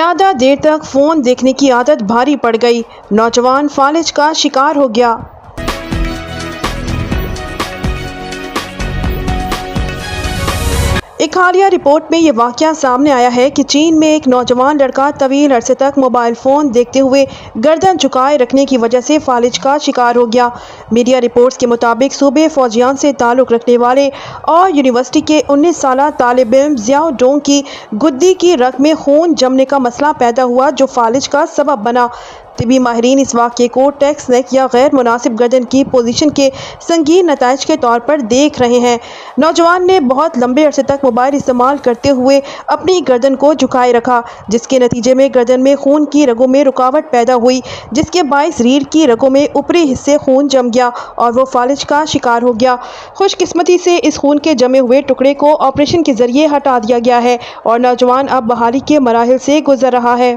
زیادہ دیر تک فون دیکھنے کی عادت بھاری پڑ گئی، نوجوان فالج کا شکار ہو گیا۔ ایک حالیہ رپورٹ میں یہ واقعہ سامنے آیا ہے کہ چین میں ایک نوجوان لڑکا طویل عرصے تک موبائل فون دیکھتے ہوئے گردن جھکائے رکھنے کی وجہ سے فالج کا شکار ہو گیا۔ میڈیا رپورٹس کے مطابق صوبے فوجیان سے تعلق رکھنے والے اور یونیورسٹی کے 19 سالہ طالب علم زیاؤ ڈونگ کی گدی کی رگ میں خون جمنے کا مسئلہ پیدا ہوا جو فالج کا سبب بنا۔ طبی ماہرین اس واقعے کو ٹیکس نیک یا غیر مناسب گردن کی پوزیشن کے سنگین نتائج کے طور پر دیکھ رہے ہیں۔ نوجوان نے بہت لمبے عرصے تک موبائل استعمال کرتے ہوئے اپنی گردن کو جھکائے رکھا، جس کے نتیجے میں گردن میں خون کی رگوں میں رکاوٹ پیدا ہوئی، جس کے باعث ریڑھ کی رگوں میں اوپری حصے خون جم گیا اور وہ فالج کا شکار ہو گیا۔ خوش قسمتی سے اس خون کے جمے ہوئے ٹکڑے کو آپریشن کے ذریعے ہٹا دیا گیا ہے اور نوجوان اب بحالی کے مراحل سے گزر رہا ہے۔